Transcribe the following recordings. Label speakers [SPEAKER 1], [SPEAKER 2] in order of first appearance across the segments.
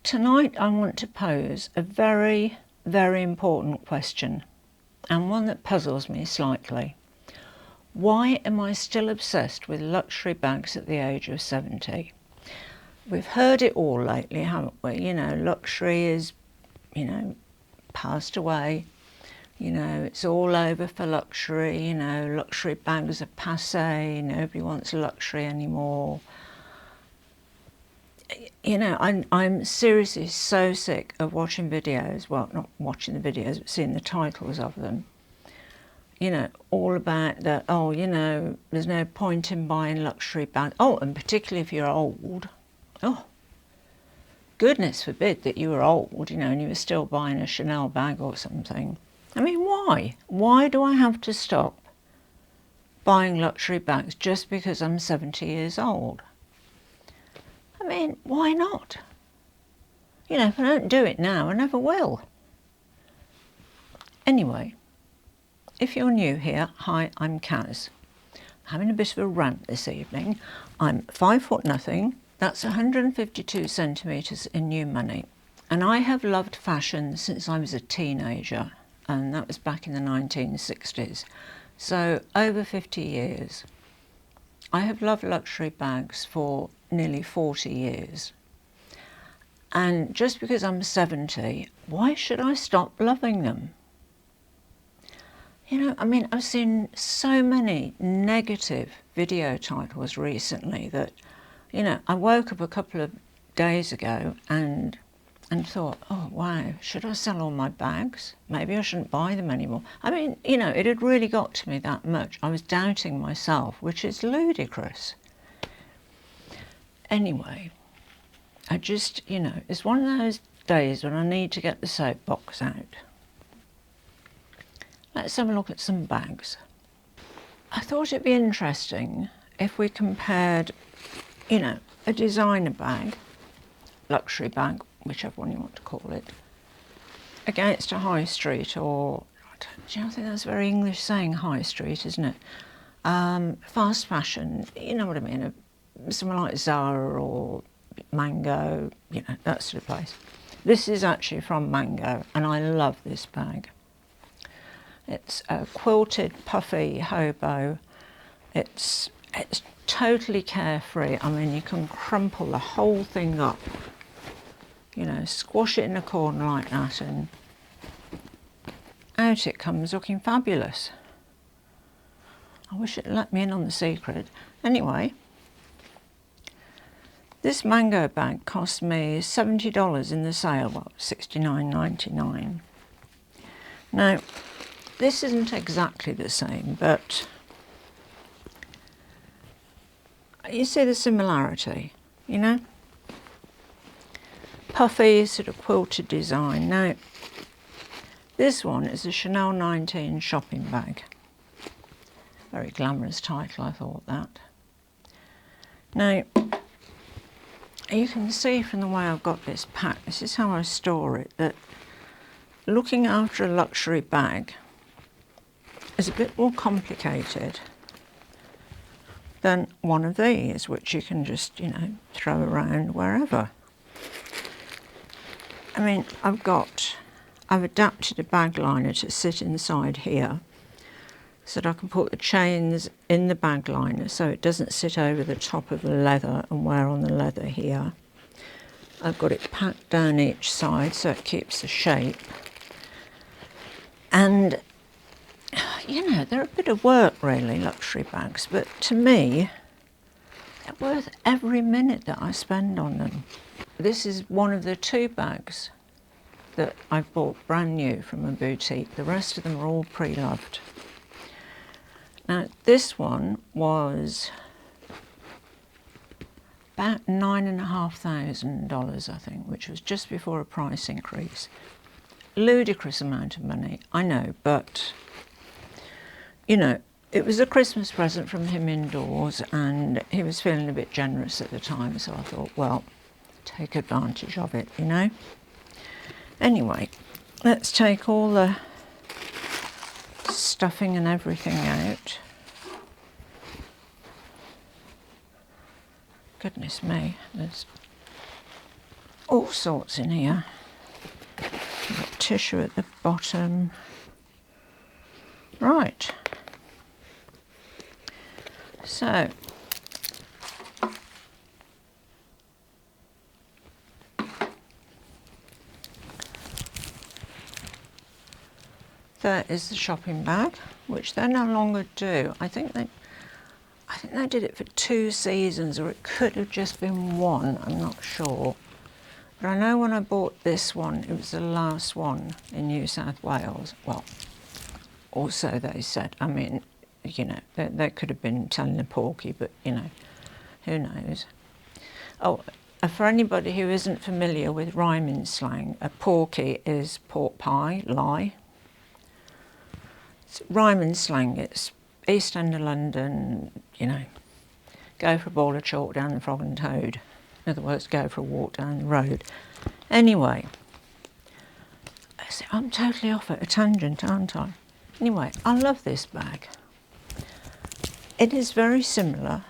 [SPEAKER 1] Tonight I want to pose a very, very important question, and one that puzzles me slightly. Why am I still obsessed with luxury bags at the age of 70? We've heard it all lately, haven't we? You know, luxury is, passed away. It's all over for luxury. Luxury bags are passé. Nobody wants luxury anymore. I'm seriously so sick of watching videos, well, not watching the videos, but seeing the titles of them. All about that, there's no point in buying luxury bags. Oh, and particularly if you're old. Oh, goodness forbid that you were old, and you were still buying a Chanel bag or something. I mean, why? Why do I have to stop buying luxury bags just because I'm 70 years old? I mean, why not? If I don't do it now, I never will. Anyway, if you're new here, hi, I'm Kaz. I'm having a bit of a rant this evening. I'm 5 foot nothing, that's 152 centimetres in new money. And I have loved fashion since I was a teenager, and that was back in the 1960s. So over 50 years. I have loved luxury bags for nearly 40 years. And just because I'm 70, why should I stop loving them? I've seen so many negative video titles recently that, I woke up a couple of days ago and thought, oh wow, should I sell all my bags? Maybe I shouldn't buy them anymore. It had really got to me that much. I was doubting myself, which is ludicrous. Anyway, I just, it's one of those days when I need to get the soapbox out. Let's have a look at some bags. I thought it'd be interesting if we compared, a designer bag, luxury bag, whichever one you want to call it, against a high street or, I think that's a very English saying, high street, isn't it? Fast fashion, you know what I mean, somewhere like Zara or Mango, that sort of place. This is actually from Mango, and I love this bag. It's a quilted, puffy Hobo. It's totally carefree. You can crumple the whole thing up, squash it in a corner like that, and out it comes looking fabulous. I wish it let me in on the secret. Anyway, this Mango bag cost me $70 in the sale, well, $69.99. Now, this isn't exactly the same, but you see the similarity, Puffy, sort of quilted design. Now, this one is a Chanel 19 shopping bag. Very glamorous title, I thought that. Now, you can see from the way I've got this packed, this is how I store it, that looking after a luxury bag is a bit more complicated than one of these, which you can just, throw around wherever. I've adapted a bag liner to sit inside here so that I can put the chains in the bag liner so it doesn't sit over the top of the leather and wear on the leather here. I've got it packed down each side so it keeps the shape. And they're a bit of work really, luxury bags, but to me, they're worth every minute that I spend on them. This is one of the 2 bags that I bought brand new from a boutique. The rest of them are all pre-loved. Now, this one was about $9,500, I think, which was just before a price increase. Ludicrous amount of money, I know, but it was a Christmas present from him indoors, and he was feeling a bit generous at the time, so I thought, well, take advantage of it, Anyway, let's take all the stuffing and everything out. Goodness me, there's all sorts in here. Got tissue at the bottom. Right. So there is the shopping bag, which they no longer do. I think they did it for 2 seasons, or it could have just been 1, I'm not sure. But I know when I bought this one, it was the last one in New South Wales. Well, also they said, I mean, you know, they could have been telling a porky, but, you know, who knows. Oh, for anybody who isn't familiar with rhyming slang, a porky is pork pie, lie. It's rhyming slang, it's East End of London, you know, go for a ball of chalk down the Frog and Toad. In other words, go for a walk down the road. Anyway, I'm totally off at a tangent, aren't I? Anyway, I love this bag. It is very similar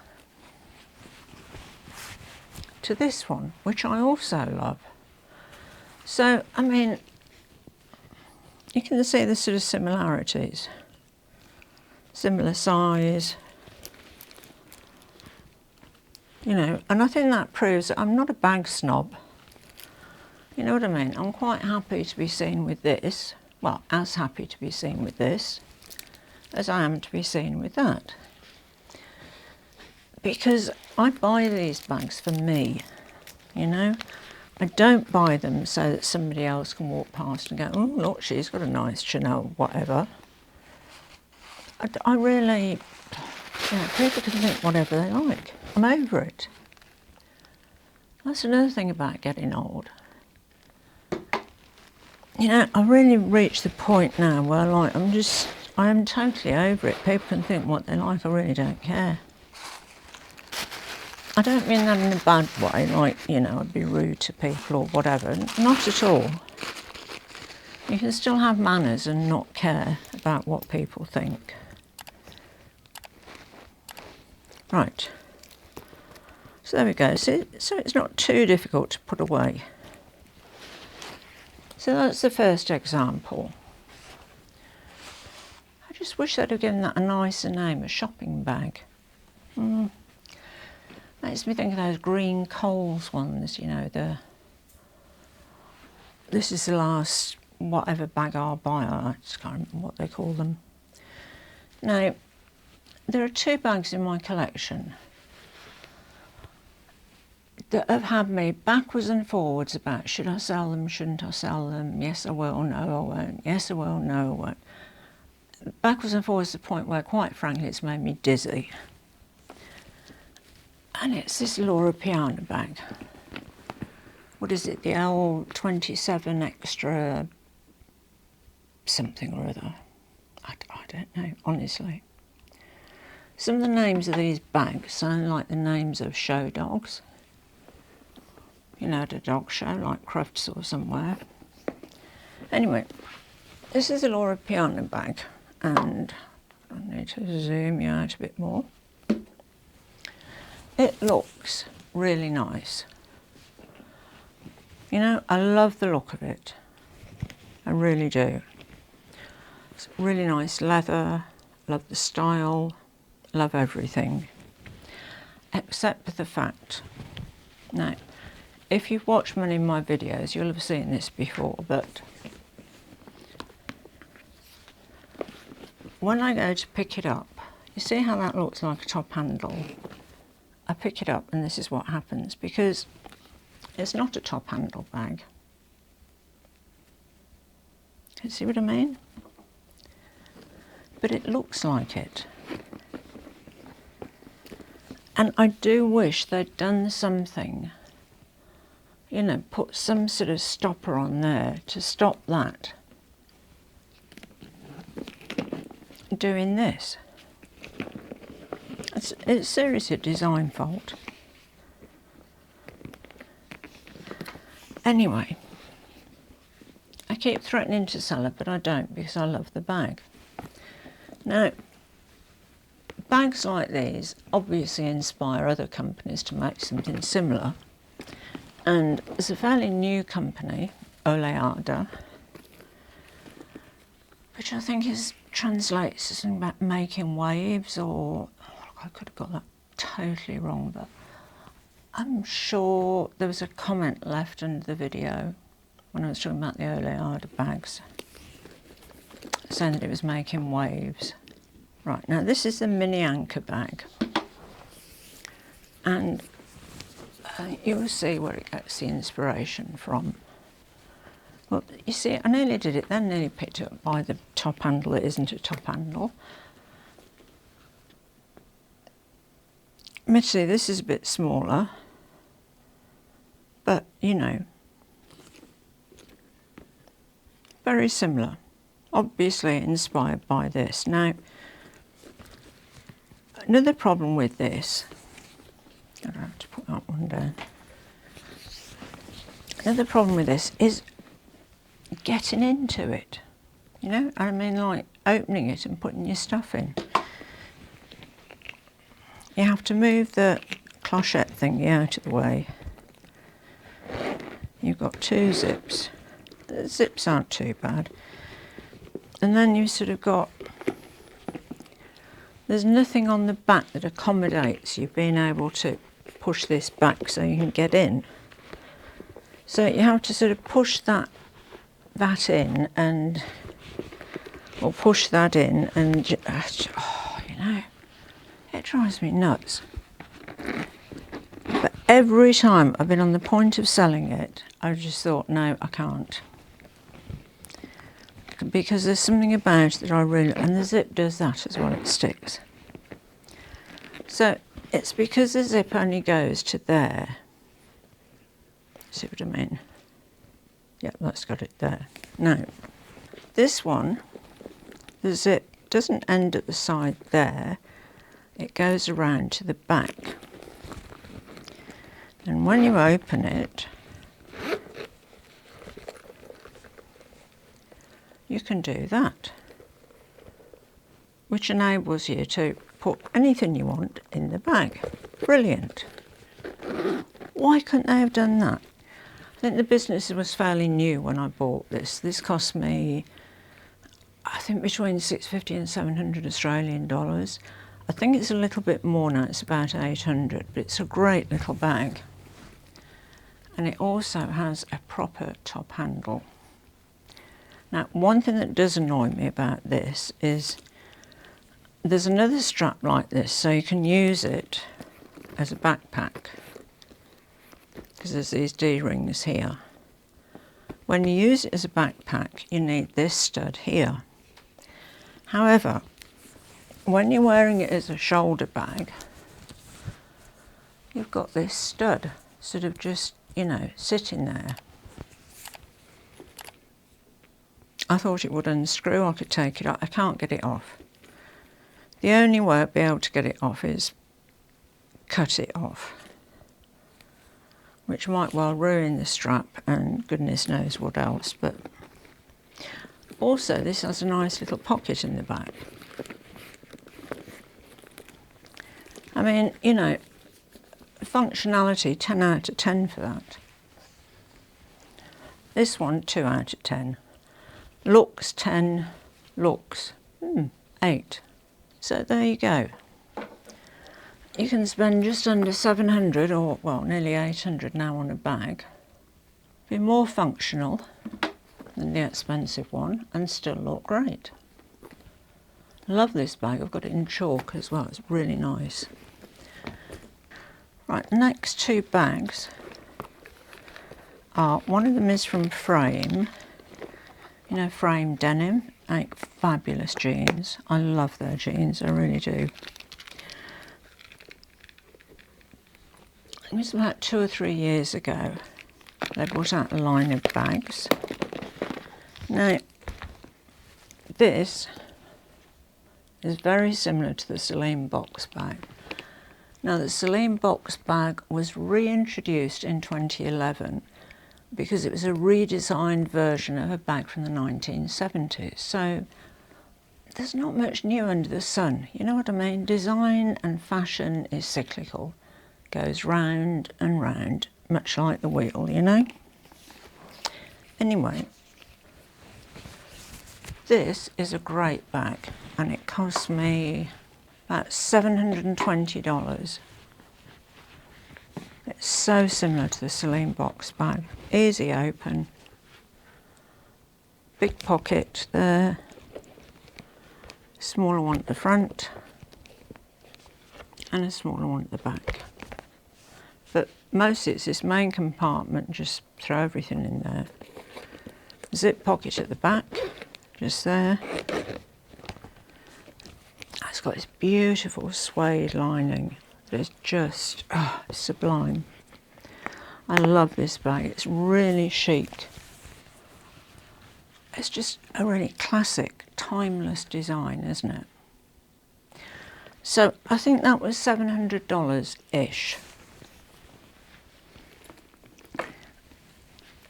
[SPEAKER 1] to this one, which I also love. So, I mean, you can see the sort of similarities. Similar size, you know, and I think that proves that I'm not a bag snob. You know what I mean? I'm quite happy to be seen with this, well, as happy to be seen with this as I am to be seen with that. Because I buy these bags for me, you know? I don't buy them so that somebody else can walk past and go, oh, look, she's got a nice Chanel, whatever. I really, you know, people can think whatever they like. I'm over it. That's another thing about getting old. You know, I really reached the point now where, like, I am totally over it. People can think what they like, I really don't care. I don't mean that in a bad way, like, you know, I'd be rude to people or whatever. Not at all. You can still have manners and not care about what people think. Right. So there we go. So it's not too difficult to put away. So that's the first example. I just wish they'd have given that a nicer name, a shopping bag. Makes me think of those green Coles ones, you know, this is the last whatever bag I'll buy, I just can't remember what they call them. Now, there are 2 bags in my collection that have had me backwards and forwards about should I sell them, shouldn't I sell them, yes I will, no I won't, yes I will, no I won't. Backwards and forwards to the point where, quite frankly, it's made me dizzy. And it's this Loro Piana bag. What is it, the L27 extra something or other? I don't know, honestly. Some of the names of these bags sound like the names of show dogs. You know, at a dog show, like Crufts or somewhere. Anyway, this is a Loro Piana bag, and I need to zoom you out a bit more. It looks really nice. You know, I love the look of it. I really do. It's really nice leather, love the style, love everything. Except for the fact, now, if you've watched many of my videos, you'll have seen this before, but when I go to pick it up, you see how that looks like a top handle? I pick it up and this is what happens, because it's not a top handle bag. You see what I mean? But it looks like it. And I do wish they'd done something, you know, put some sort of stopper on there to stop that doing this. It's seriously a design fault. Anyway, I keep threatening to sell it, but I don't, because I love the bag. Now, bags like these obviously inspire other companies to make something similar. And it's a fairly new company, Oleada, which I think translates to something about making waves, or I could have got that totally wrong, but I'm sure there was a comment left under the video when I was talking about the Oleada bags, saying that it was making waves. Right, now this is the mini anchor bag, and you will see where it gets the inspiration from. Well, you see, I nearly did it, then nearly picked it up by the top handle. It isn't a top handle. Admittedly, this is a bit smaller, but, you know, very similar. Obviously inspired by this. Now, another problem with this, I don't have to put that one down. Another problem with this is getting into it, you know, I mean, like opening it and putting your stuff in. You have to move the clochette thingy out of the way. You've got two zips. The zips aren't too bad. And then you've sort of got, there's nothing on the back that accommodates you being able to push this back so you can get in. So you have to sort of push that in, and, or push that in, and, oh, you know, it drives me nuts. But every time I've been on the point of selling it, I've just thought, no, I can't. Because there's something about it that I really, and the zip does that as well, it sticks. So it's because the zip only goes to there. See what I mean? Yeah, that's got it there. Now, this one, the zip doesn't end at the side there. It goes around to the back. And when you open it, you can do that, which enables you to put anything you want in the bag. Brilliant. Why couldn't they have done that? I think the business was fairly new when I bought this. This cost me, I think, between 650 and 700 Australian dollars. I think it's a little bit more now, it's about 800, but it's a great little bag. And it also has a proper top handle. Now, one thing that does annoy me about this is there's another strap like this, so you can use it as a backpack, because there's these D-rings here. When you use it as a backpack, you need this stud here. However, when you're wearing it as a shoulder bag, you've got this stud sort of just, you know, sitting there. I thought it would unscrew, I could take it off. I can't get it off. The only way I'd be able to get it off is cut it off, which might well ruin the strap and goodness knows what else. But also this has a nice little pocket in the back. I mean, you know, functionality 10 out of 10 for that. This one 2 out of 10. Looks 10, looks 8. So there you go. You can spend just under 700, or well, nearly 800 now on a bag. Be more functional than the expensive one and still look great. Love this bag. I've got it in chalk as well. It's really nice. Right, the next two bags are, one of them is from Frame. You know, Frame Denim, make fabulous jeans. I love their jeans, I really do. It was about 2 or 3 years ago. They brought out a line of bags. Now, this is very similar to the Celine box bag. Now, the Celine box bag was reintroduced in 2011 because it was a redesigned version of a bag from the 1970s. So there's not much new under the sun. You know what I mean? Design and fashion is cyclical, goes round and round much like the wheel, you know. Anyway, this is a great bag and it cost me about $720. It's so similar to the Celine box bag. Easy open, big pocket there, smaller one at the front and a smaller one at the back. But mostly it's this main compartment, just throw everything in there. Zip pocket at the back, just there. It's got this beautiful suede lining that is just sublime. I love this bag, it's really chic. It's just a really classic, timeless design, isn't it? So I think that was $700-ish.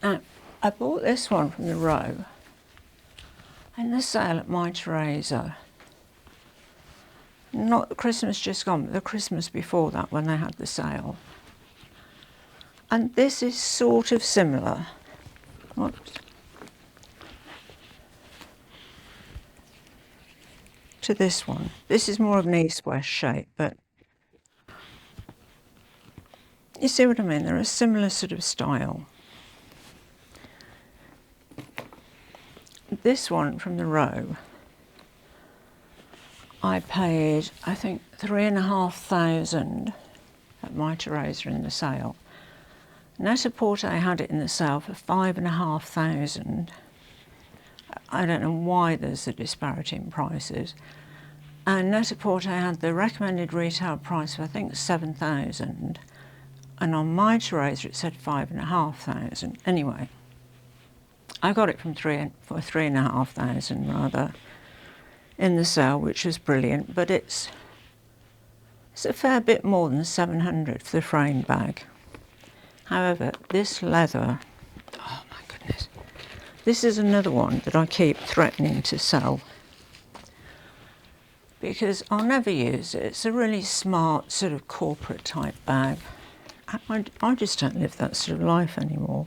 [SPEAKER 1] Now, I bought this one from the row in the sale at My Teresa. Not the Christmas just gone, but the Christmas before that when they had the sale. And this is sort of similar. Whoops. To this one. This is more of an east-west shape, but you see what I mean? They're a similar sort of style. This one from the row, I paid, I think, $3,500 at My Teresa in the sale. Net-a-Porter had it in the sale for $5,500. I don't know why there's a disparity in prices. And Net-a-Porter had the recommended retail price for, I think, $7,000. And on My Teresa it said $5,500. Anyway, I got it for $3,500 rather in the sale, which was brilliant. But it's a fair bit more than $700 for the frame bag. However, this leather, oh my goodness, this is another one that I keep threatening to sell because I'll never use it. It's a really smart sort of corporate type bag. I just don't live that sort of life anymore.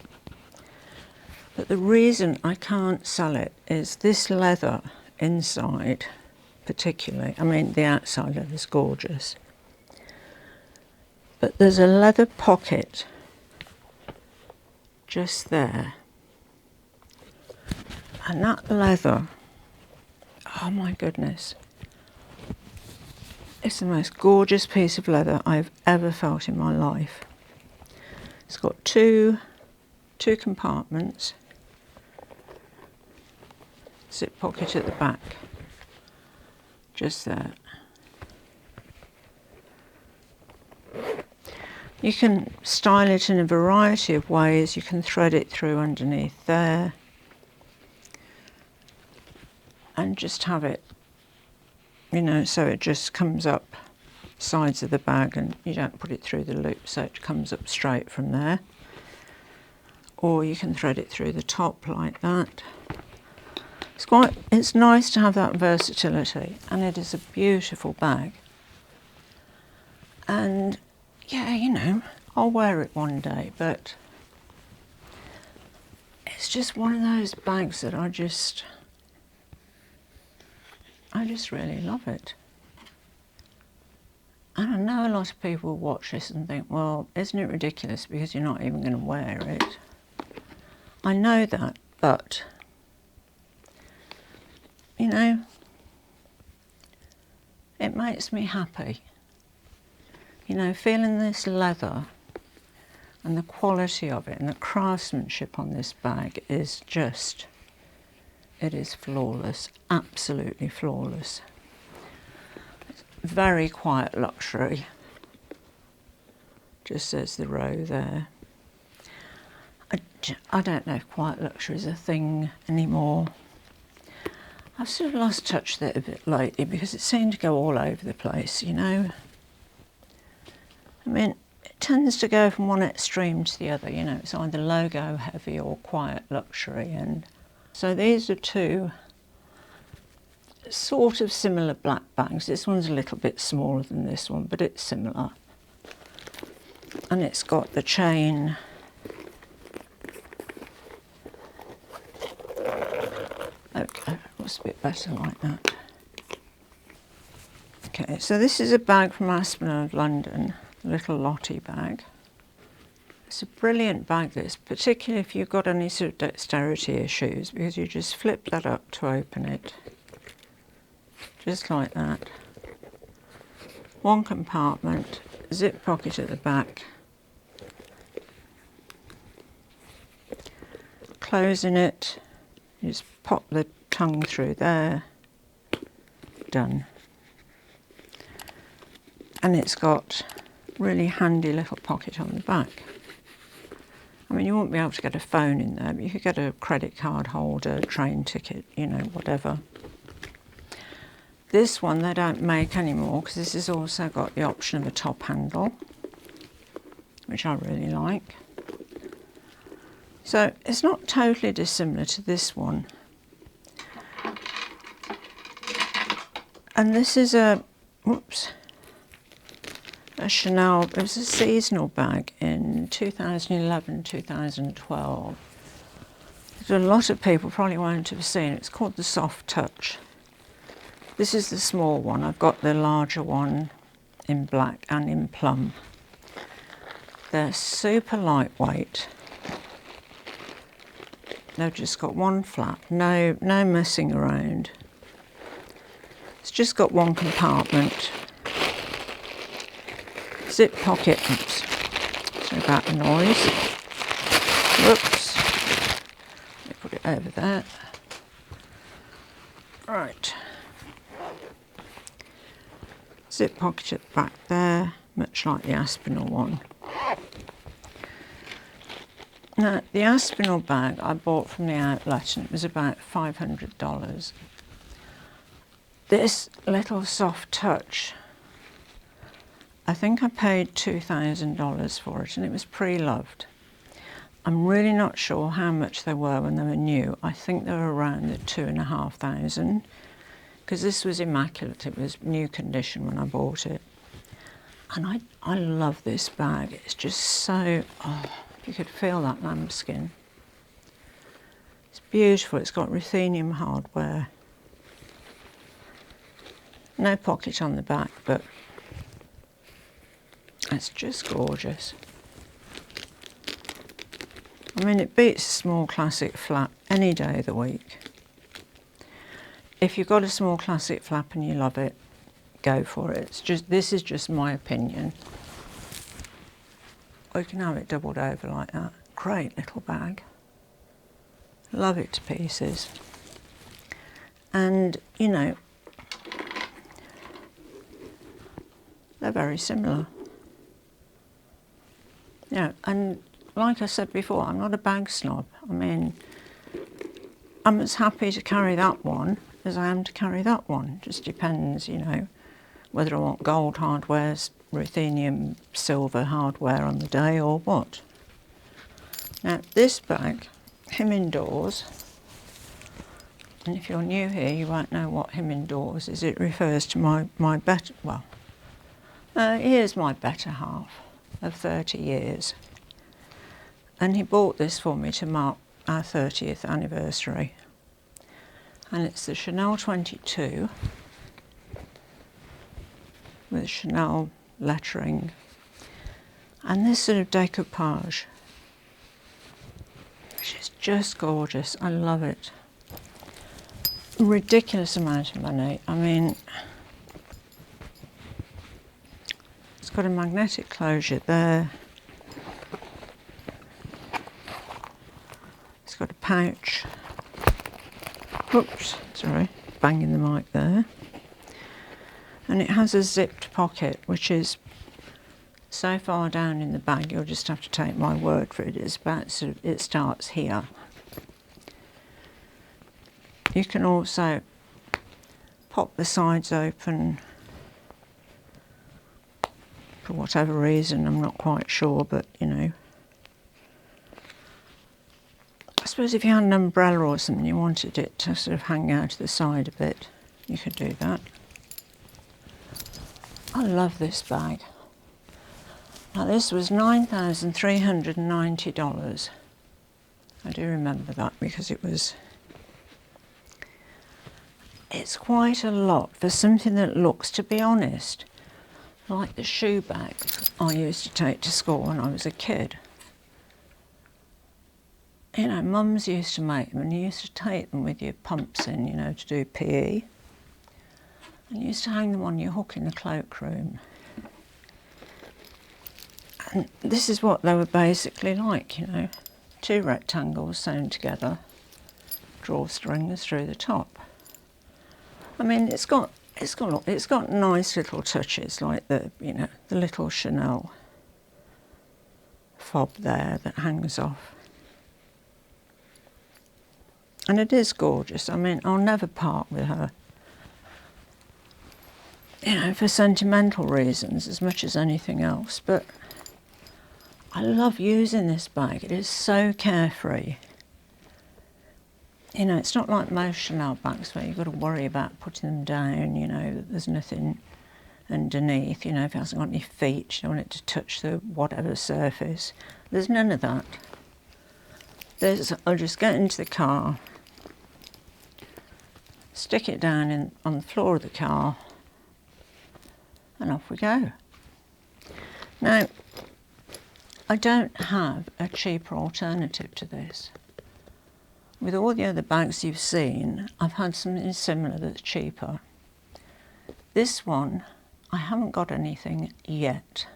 [SPEAKER 1] But the reason I can't sell it is this leather inside particularly. I mean, the outside leather is gorgeous. But there's a leather pocket just there. And that leather, oh my goodness. It's the most gorgeous piece of leather I've ever felt in my life. It's got two compartments. Zip pocket at the back, just there. You can style it in a variety of ways. You can thread it through underneath there and just have it, you know, so it just comes up sides of the bag and you don't put it through the loop, so it comes up straight from there. Or you can thread it through the top like that. It's nice to have that versatility, and it is a beautiful bag. And yeah, you know, I'll wear it one day, but it's just one of those bags that I just really love it. And I know a lot of people watch this and think, well, isn't it ridiculous because you're not even going to wear it? I know that, but you know, it makes me happy. You know, feeling this leather and the quality of it and the craftsmanship on this bag is just, it is flawless, absolutely flawless. It's very quiet luxury, just says the row there. I don't know if quiet luxury is a thing anymore. I've sort of lost touch with it a bit lately because it seemed to go all over the place, you know. I mean, it tends to go from one extreme to the other, you know. It's either logo heavy or quiet luxury. And so these are two sort of similar black bags. This one's a little bit smaller than this one, but it's similar. and it's got the chain. Okay, looks a bit better like that. Okay, so this is a bag from Aspinal of London, the little Lottie bag. It's a brilliant bag, this, particularly if you've got any sort of dexterity issues, because you just flip that up to open it. Just like that. One compartment, zip pocket at the back. Closing it, you just pop the tongue through there. Done. And it's got really handy little pocket on the back. I mean, you won't be able to get a phone in there, but you could get a credit card holder, train ticket, you know, whatever. This one they don't make anymore because this has also got the option of a top handle, which I really like. So it's not totally dissimilar to this one. And this is a, whoops, a Chanel, it was a seasonal bag in 2011, 2012. A lot of people probably won't have seen it. It's called the Soft Touch. This is the small one. I've got the larger one in black and in plum. They're super lightweight. They've just got one flap, no messing around. It's just got one compartment. Zip pocket, oops, sorry about the noise. Whoops, let me put it over there. Right. Zip pocket at the back there, much like the Aspinal one. Now, the Aspinal bag I bought from the outlet and it was about $500. This little Soft Touch, I think I paid $2,000 for it and it was Preloved. I'm really not sure how much they were when they were new. I think they were around the $2,500 because this was immaculate. It was new condition when I bought it. And I love this bag. It's just so, oh, you could feel that lambskin. It's beautiful. It's got ruthenium hardware. No pocket on the back, but it's just gorgeous. I mean, it beats a small classic flap any day of the week. If you've got a small classic flap and you love it, go for it. It's just, this is just my opinion. Or you can have it doubled over like that. Great little bag. Love it to pieces. And, you know, they're very similar. Yeah, and like I said before, I'm not a bag snob. I mean, I'm as happy to carry that one as I am to carry that one. Just depends, you know, whether I want gold hardware, ruthenium, silver hardware on the day or what. Now, this bag, him indoors, and if you're new here, you won't know what him indoors is. It refers to my better, well, here's my better half of 30 years. And he bought this for me to mark our 30th anniversary. And it's the Chanel 22 with Chanel lettering and this sort of decoupage, which is just gorgeous. I love it. Ridiculous amount of money. I mean, it's got a magnetic closure there. It's got a pouch. Oops, sorry, banging the mic there. And it has a zipped pocket, which is so far down in the bag, you'll just have to take my word for it. It's about sort of, it starts here. You can also pop the sides open for whatever reason, I'm not quite sure, but you know. I suppose if you had an umbrella or something, you wanted it to sort of hang out to the side a bit, you could do that. I love this bag. Now this was $9,390. I do remember that because it's quite a lot for something that looks, to be honest, like the shoe bags I used to take to school when I was a kid. You know, mums used to make them and you used to take them with your pumps in, you know, to do PE. And you used to hang them on your hook in the cloakroom. And this is what they were basically like, you know, 2 rectangles sewn together, drawstrings through the top. I mean, it's got nice little touches like the, you know, the little Chanel fob there that hangs off. And it is gorgeous. I mean, I'll never part with her, you know, for sentimental reasons as much as anything else. But I love using this bag. It is so carefree. You know, it's not like most Chanel bags where you've got to worry about putting them down, you know, that there's nothing underneath, you know, if it hasn't got any feet, you don't want it to touch the whatever surface. There's none of that. I'll just get into the car, stick it down on the floor of the car, and off we go. Now, I don't have a cheaper alternative to this. With all the other bags you've seen, I've had something similar that's cheaper. This one, I haven't got anything yet.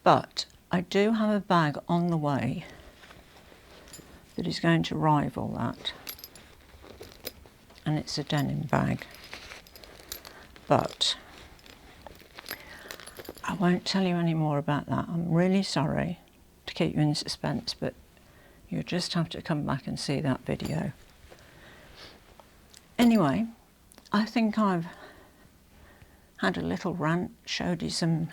[SPEAKER 1] But I do have a bag on the way that is going to rival that. And it's a denim bag. But I won't tell you any more about that. I'm really sorry to keep you in suspense, but you just have to come back and see that video. Anyway, I think I've had a little rant, showed you some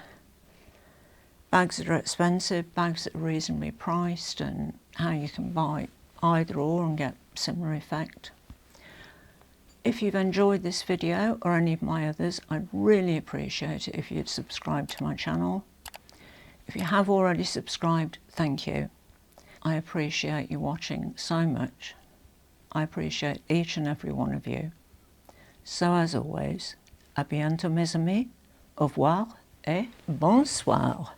[SPEAKER 1] bags that are expensive, bags that are reasonably priced, and how you can buy either or and get similar effect. If you've enjoyed this video or any of my others, I'd really appreciate it if you'd subscribe to my channel. If you have already subscribed, thank you. I appreciate you watching so much. I appreciate each and every one of you. So as always, à bientôt mes amis, au revoir et bonsoir.